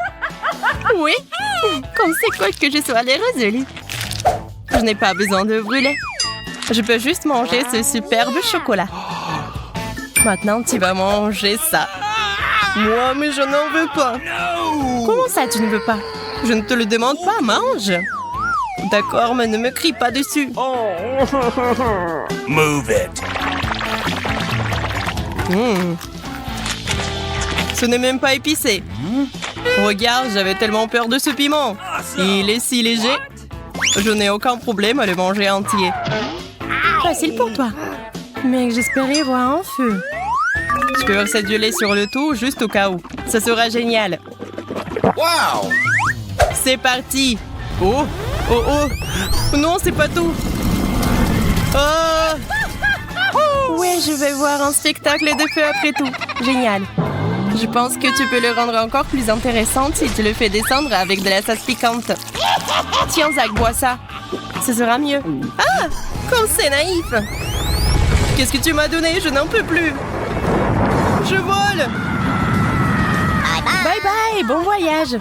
Oui. Comme c'est cool que je sois allée résolu. Je n'ai pas besoin de brûler. Je peux juste manger ce superbe chocolat. Maintenant, tu vas manger ça. Moi, mais je n'en veux pas. Comment ça, tu ne veux pas? Je ne te le demande pas, mange. D'accord, mais ne me crie pas dessus. Move it. Ce n'est même pas épicé. Regarde, j'avais tellement peur de ce piment. Il est si léger. Je n'ai aucun problème à le manger entier. Facile pour toi. Mais j'espérais voir un feu. Je peux verser du lait sur le tout, juste au cas où. Ça sera génial. Wow. C'est parti. Oh, oh, oh. Non, c'est pas tout. Oh. Ouais, je vais voir un spectacle de feu après tout. Génial. Je pense que tu peux le rendre encore plus intéressant si tu le fais descendre avec de la sauce piquante. Tiens, Zach, bois ça. Ce sera mieux. Ah, comme c'est naïf. Qu'est-ce que tu m'as donné? Je n'en peux plus. Je vole. Bye bye, bon voyage.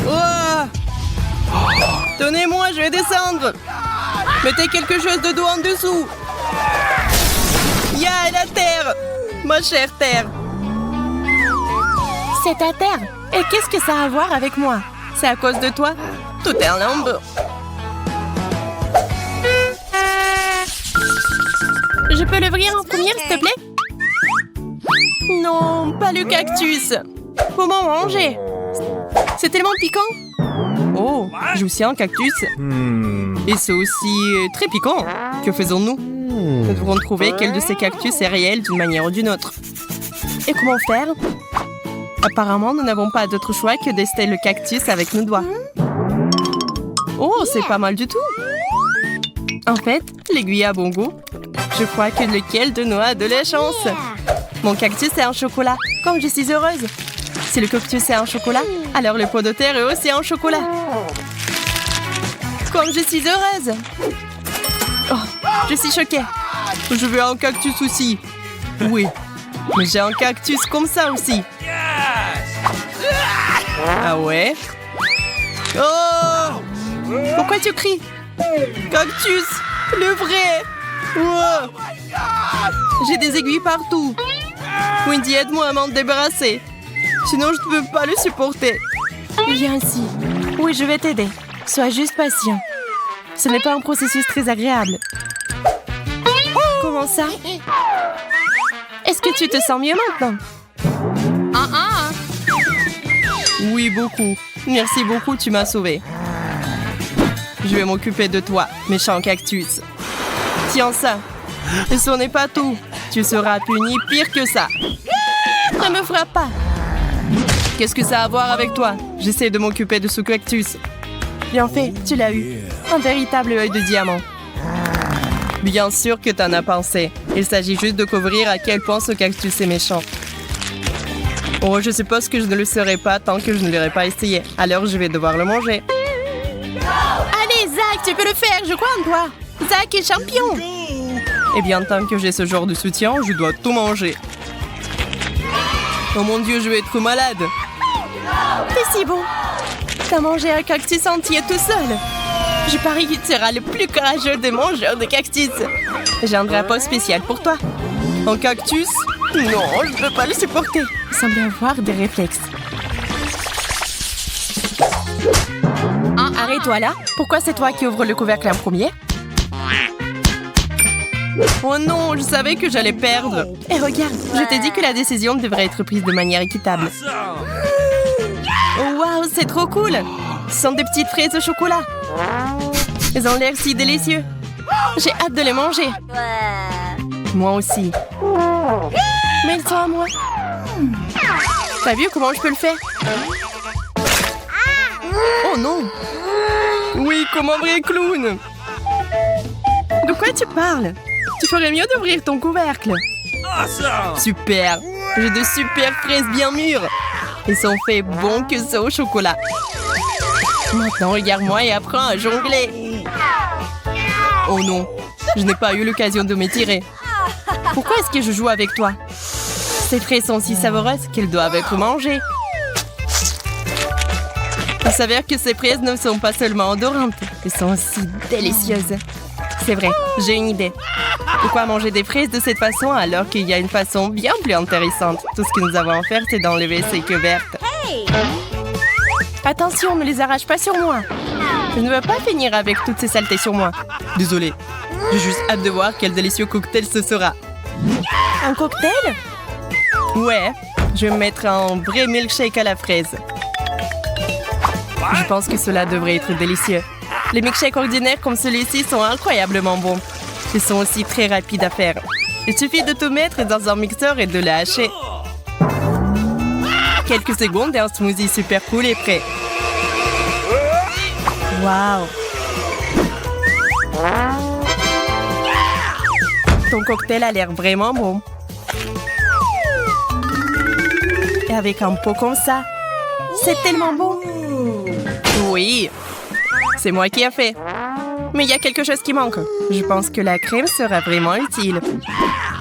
Oh. Donnez-moi, je vais descendre. Mettez quelque chose de doux en dessous. Ya, la terre. Ma chère terre. C'est ta terre. Et qu'est-ce que ça a à voir avec moi? C'est à cause de toi? Tout est en lambeau. Je peux l'ouvrir en première, s'il te plaît? Non, pas le cactus. Faut m'en manger. C'est tellement piquant. Oh, j'ai aussi un cactus. Et c'est aussi très piquant. Que faisons-nous? Nous devrons trouver quel de ces cactus est réel d'une manière ou d'une autre. Et comment faire? Apparemment, nous n'avons pas d'autre choix que d'ester le cactus avec nos doigts. Oh, c'est pas mal du tout. En fait, l'aiguille a bon goût. Je crois que lequel de nous a de la chance. Mon cactus est en chocolat, comme je suis heureuse. Si le cactus est en chocolat, alors le pot de terre est aussi en chocolat. Comme je suis heureuse. Oh, je suis choquée. Je veux un cactus aussi. Oui, mais j'ai un cactus comme ça aussi. Ah ouais? Oh! Pourquoi tu cries? Cactus! Le vrai! Wow. J'ai des aiguilles partout. Wendy, aide-moi à m'en débarrasser. Sinon, je ne peux pas le supporter. Viens ici. Oui, je vais t'aider. Sois juste patient. Ce n'est pas un processus très agréable. Comment ça? Est-ce que tu te sens mieux maintenant? Oui, beaucoup. Merci beaucoup, tu m'as sauvée. Je vais m'occuper de toi, méchant cactus. Tiens ça. Et ce n'est pas tout. Tu seras puni pire que ça. Ne me frappe pas. Qu'est-ce que ça a à voir avec toi? J'essaie de m'occuper de ce cactus. Bien fait, tu l'as eu. Un véritable œil de diamant. Bien sûr que t'en as pensé. Il s'agit juste de couvrir à quel point ce cactus est méchant. Oh, je suppose que je ne le serai pas tant que je ne l'aurai pas essayé. Alors je vais devoir le manger. Allez, Zach, tu peux le faire, je crois en toi. Zach est champion. Eh bien, tant que j'ai ce genre de soutien, je dois tout manger. Oh mon Dieu, je vais être malade. T'es si bon. T'as mangé un cactus entier tout seul. Je parie que tu seras le plus courageux des mangeurs de cactus. J'ai un drapeau spécial pour toi. Un cactus? Non, je ne peux pas le supporter. Il semble avoir des réflexes. Arrête-toi là. Pourquoi c'est toi qui ouvres le couvercle en premier? Oh non, je savais que j'allais perdre. Et regarde, je t'ai dit que la décision devrait être prise de manière équitable. Oh waouh, c'est trop cool. Ce sont des petites fraises au chocolat. Elles ont l'air si délicieux. J'ai hâte de les manger. Moi aussi. Mais elles sont à moi. T'as vu comment je peux le faire? Oh non! Oui, comme un vrai clown! De quoi tu parles? Tu ferais mieux d'ouvrir ton couvercle. Super! J'ai de super fraises bien mûres. Elles sont faites bon que ça au chocolat. Maintenant, regarde-moi et apprends à jongler. Oh non, je n'ai pas eu l'occasion de m'étirer. Pourquoi est-ce que je joue avec toi? Ces fraises sont si savoureuses qu'elles doivent être mangées. Il s'avère que ces fraises ne sont pas seulement odorantes, elles sont aussi délicieuses. C'est vrai, j'ai une idée. Pourquoi manger des fraises de cette façon alors qu'il y a une façon bien plus intéressante? Tout ce que nous avons à faire, c'est d'enlever ces queues vertes. Attention, ne les arrache pas sur moi. Je ne veux pas finir avec toutes ces saletés sur moi. Désolée, j'ai juste hâte de voir quel délicieux cocktail ce sera. Un cocktail? Ouais, je vais me mettre un vrai milkshake à la fraise. Je pense que cela devrait être délicieux. Les milkshakes ordinaires comme celui-ci sont incroyablement bons. Ils sont aussi très rapides à faire. Il suffit de tout mettre dans un mixeur et de le hacher. Quelques secondes et un smoothie super cool est prêt. Waouh! Ton cocktail a l'air vraiment bon. Et avec un pot comme ça, c'est tellement bon. Oui, c'est moi qui ai fait. Mais il y a quelque chose qui manque. Je pense que la crème sera vraiment utile.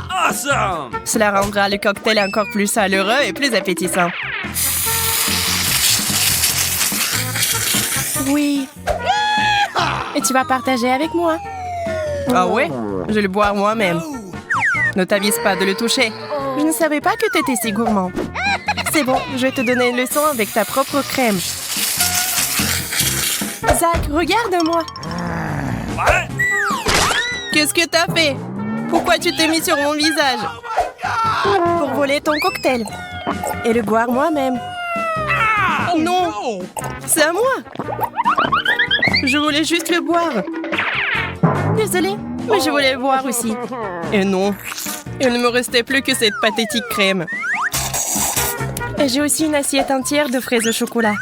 Awesome! Cela rendra le cocktail encore plus chaleureux et plus appétissant. Oui. Et tu vas partager avec moi? Ah ouais? Je vais le boire moi-même. Ne t'avise pas de le toucher. Je ne savais pas que tu étais si gourmand. C'est bon, je vais te donner une leçon avec ta propre crème. Zach, regarde-moi. Qu'est-ce que t'as fait? Pourquoi tu t'es mis sur mon visage? Pour voler ton cocktail. Et le boire moi-même. Non, c'est à moi. Je voulais juste le boire. Désolée, mais je voulais le boire aussi. Et non, il ne me restait plus que cette pathétique crème. Et j'ai aussi une assiette entière de fraises au chocolat.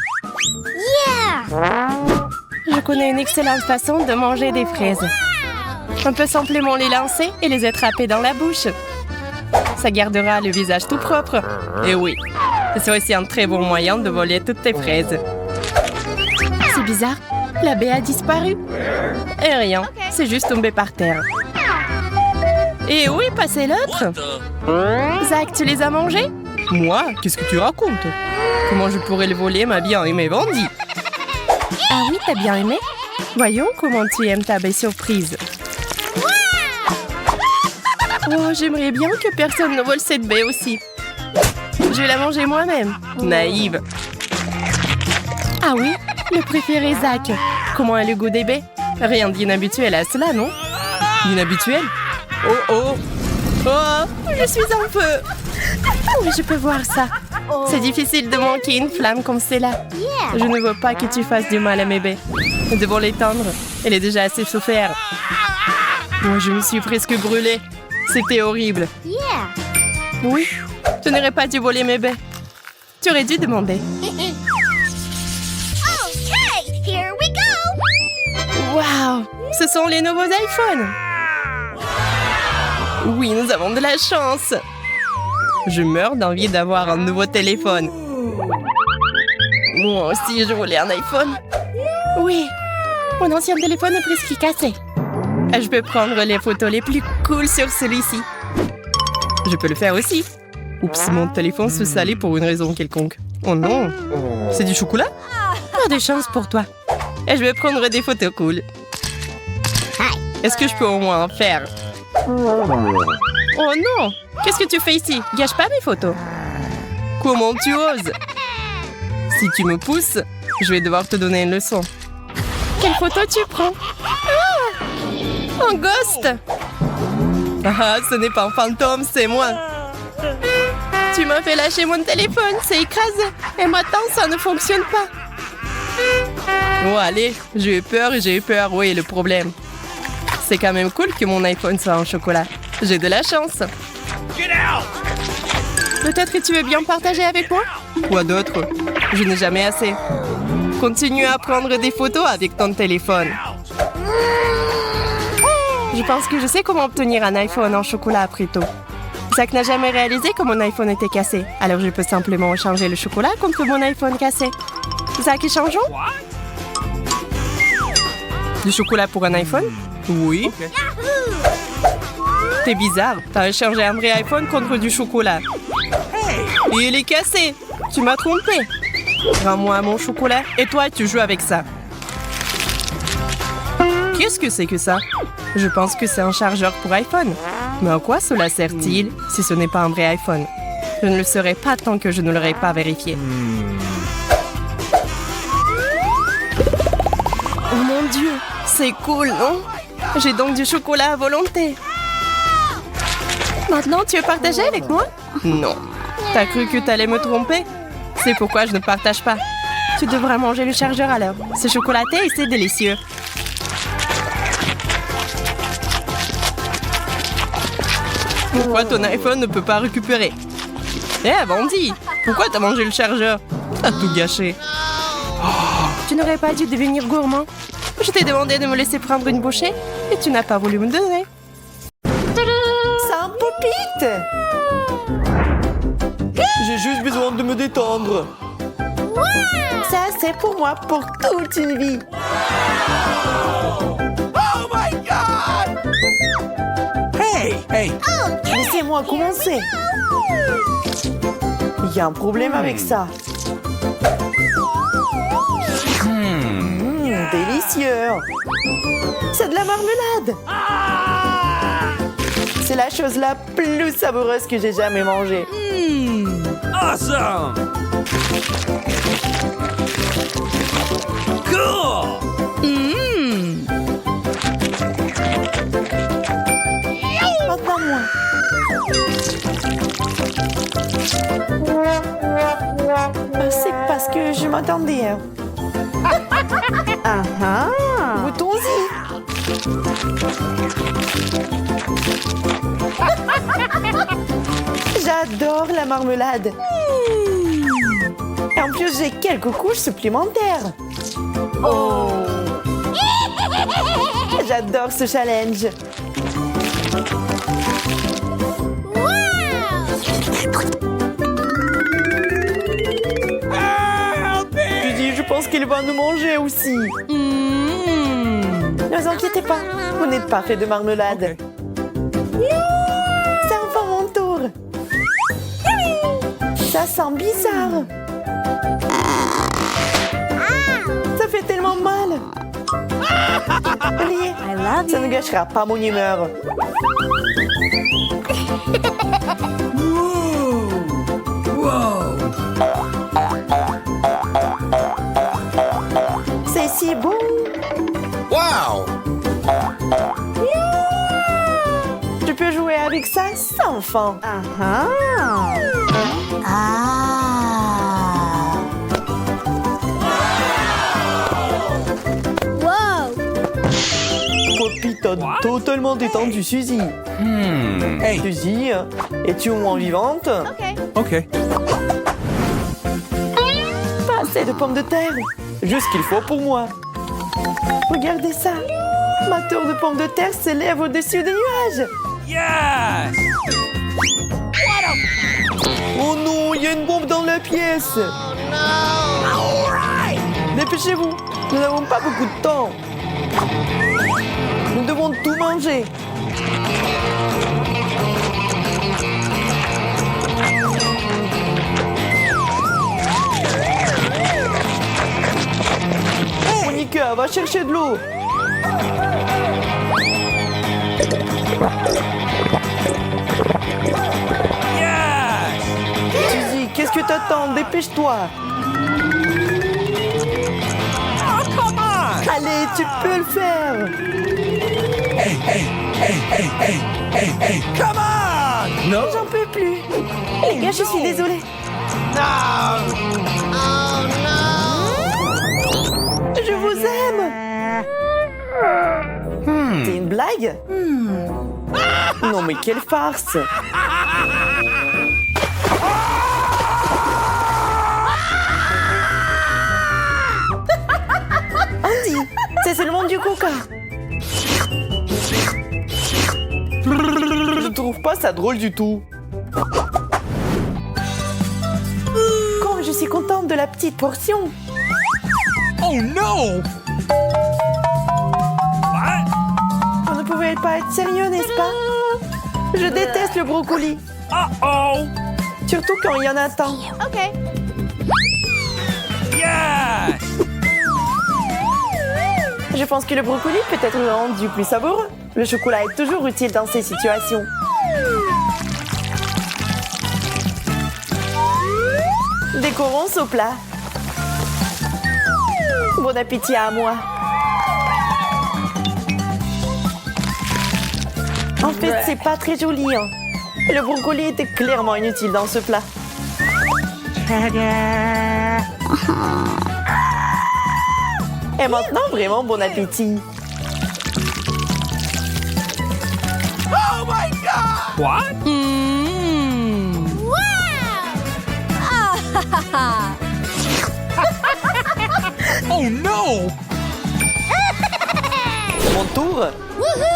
Je connais une excellente façon de manger des fraises. On peut simplement les lancer et les attraper dans la bouche. Ça gardera le visage tout propre. Et oui, c'est aussi un très bon moyen de voler toutes tes fraises. C'est bizarre, la baie a disparu. Et rien, c'est juste tombé par terre. Et où est passé l'autre? Zach, tu les as mangés? Moi? Qu'est-ce que tu racontes? Comment je pourrais le voler, ma bien-aimée Wendy? Ah oui, t'as bien aimé? Voyons comment tu aimes ta baie surprise. Oh, j'aimerais bien que personne ne vole cette baie aussi. Je vais la manger moi-même. Naïve. Ah oui, le préféré Zach. Comment est le goût des baies? Rien d'inhabituel à cela, non? Inhabituel? Oh oh! Oh, je suis en feu! Oui, je peux voir ça. C'est difficile de manquer une flamme comme celle-là. Je ne veux pas que tu fasses du mal à mes baies. Nous devons l'éteindre. Elle est déjà assez soufferte. Moi, je me suis presque brûlée. C'était horrible. Oui, tu n'aurais pas dû voler mes baies. Tu aurais dû demander. Okay, here we go. Waouh, ce sont les nouveaux iPhones. Oui, nous avons de la chance. Je meurs d'envie d'avoir un nouveau téléphone. Moi aussi, je voulais un iPhone. Oui, mon ancien téléphone est presque cassé. Je peux prendre les photos les plus cool sur celui-ci. Je peux le faire aussi. Oups, mon téléphone se salait pour une raison quelconque. Oh non, c'est du chocolat? Pas de chance pour toi. Et je vais prendre des photos cool. Est-ce que je peux au moins en faire? Oh non! Qu'est-ce que tu fais ici? Gâche pas mes photos. Comment tu oses? Si tu me pousses, je vais devoir te donner une leçon. Quelle photo tu prends? Ah! Un ghost! Ah, ce n'est pas un fantôme, c'est moi. Tu m'as fait lâcher mon téléphone, c'est écrasé. Et maintenant, ça ne fonctionne pas. Oh, allez, j'ai eu peur, oui, le problème. C'est quand même cool que mon iPhone soit en chocolat. J'ai de la chance. Peut-être que tu veux bien partager avec moi? Quoi d'autre? Je n'ai jamais assez. Continue à prendre des photos avec ton téléphone. Je pense que je sais comment obtenir un iPhone en chocolat après tout. Zach n'a jamais réalisé que mon iPhone était cassé. Alors je peux simplement échanger le chocolat contre mon iPhone cassé. Zach, échangeons? Du chocolat pour un iPhone? Oui. C'est bizarre. T'as échangé un vrai iPhone contre du chocolat. Et il est cassé. Tu m'as trompé. Rends-moi mon chocolat et toi, tu joues avec ça. Qu'est-ce que c'est que ça? Je pense que c'est un chargeur pour iPhone. Mais à quoi cela sert-il si ce n'est pas un vrai iPhone? Je ne le saurais pas tant que je ne l'aurais pas vérifié. Oh mon Dieu, c'est cool, non? J'ai donc du chocolat à volonté. Maintenant, tu veux partager avec moi? Non. T'as cru que t'allais me tromper? C'est pourquoi je ne partage pas. Tu devrais manger le chargeur alors. C'est chocolaté et c'est délicieux. Pourquoi ton iPhone ne peut pas récupérer? Eh, Bandit, pourquoi t'as mangé le chargeur? T'as tout gâché. Tu n'aurais pas dû devenir gourmand. Je t'ai demandé de me laisser prendre une bouchée et tu n'as pas voulu me donner. C'est un pop-it! J'ai juste besoin de me détendre. Ça, c'est pour moi pour toute une vie. Oh my God! Hey! Laissez-moi commencer. Il y a un problème avec ça. Délicieux. C'est de la marmelade. C'est la chose la plus savoureuse que j'ai jamais mangée. Awesome! Cool! Maintenant moi. C'est parce que je m'attendais. Ah ah! Goûtons-y. J'adore la marmelade. Et en plus, j'ai quelques couches supplémentaires. Oh! J'adore ce challenge. Je pense qu'il va nous manger aussi. Ne vous inquiétez pas, vous n'êtes pas fait de marmelade. C'est enfin mon tour. Ça sent bizarre. Ça fait tellement mal. Allez, ça ne gâchera pas mon humeur. C'est si bon. Wow! Je peux jouer avec ça sans fin. Whoa! Poppy t'a totalement détendu, Suzy. Hey! Suzy, es-tu au moins vivante? Okay. Pas assez de pommes de terre. Juste ce qu'il faut pour moi. Regardez ça. Ma tour de pommes de terre s'élève au-dessus des nuages. Yes! Oh non, il y a une bombe dans la pièce. Dépêchez-vous, nous n'avons pas beaucoup de temps. Nous devons tout manger. Monica, va chercher de l'eau. Yes! Suzy, qu'est-ce que t'attends? Dépêche-toi. Oh, come on! Allez, tu peux le faire. Hey, come on! No? J'en peux plus. Les gars, je suis désolée. Je vous aime. C'est une blague? Non, mais quelle farce! Andy, c'est seulement du coca. Je trouve pas ça drôle du tout. Comme je suis contente de la petite portion. Oh no! What? On ne pouvait pas être sérieux, n'est-ce pas? Je déteste le brocoli. Uh-oh! Surtout quand il y en a tant. Okay. Yes! Je pense que le brocoli peut être rendu plus savoureux. Le chocolat est toujours utile dans ces situations. Décorons ce plat. Bon appétit à moi. En fait, c'est pas très joli, hein. Le brocoli était clairement inutile dans ce plat. Et maintenant, vraiment bon appétit. What? Oh no! Mon tour.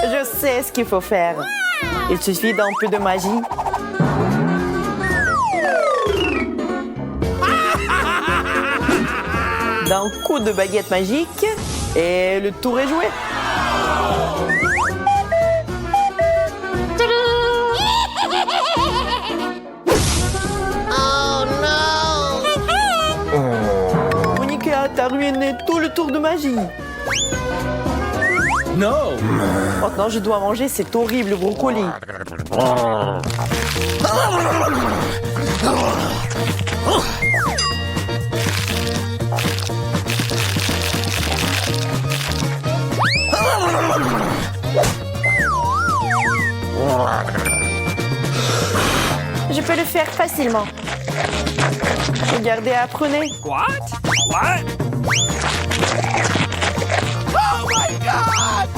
Je sais ce qu'il faut faire. Il suffit d'un peu de magie. D'un coup de baguette magique et le tour est joué. Monica, t'as ruiné tout le tour de magie. No! Maintenant, je dois manger cet horrible brocoli. Je peux le faire facilement. Regardez, apprenez. What? What? Oh my god!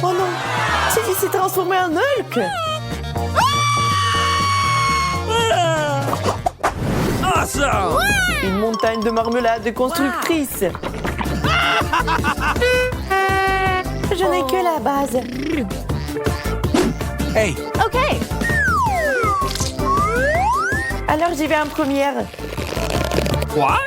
Oh non, Teddy s'est transformé en Hulk. Awesome! Une montagne de marmelade constructrice. Je n'ai que la base. Hey, Okay. Alors j'y vais en première. what?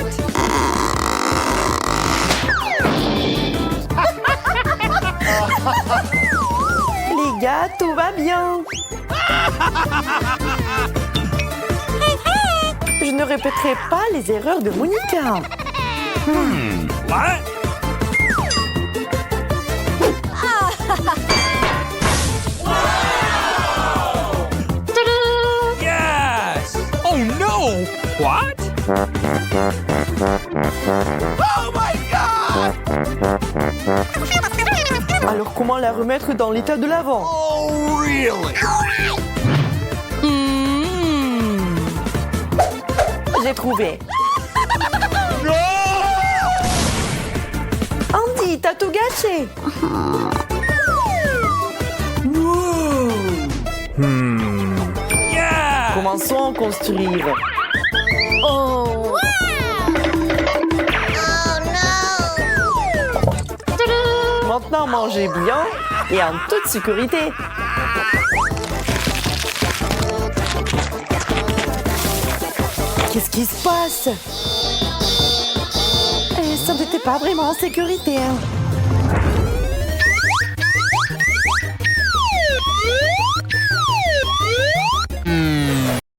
Les gars, tout va bien. Je ne répéterai pas les erreurs de Monica. What? Yes! Oh no! What? Oh my god! Alors comment la remettre dans l'état de l'avant? Oh really? J'ai trouvé. Andy, t'as tout gâché. Yeah! Commençons à construire. Oh. Maintenant, mangez bien et en toute sécurité. Qu'est-ce qui se passe? Ça n'était pas vraiment en sécurité, hein.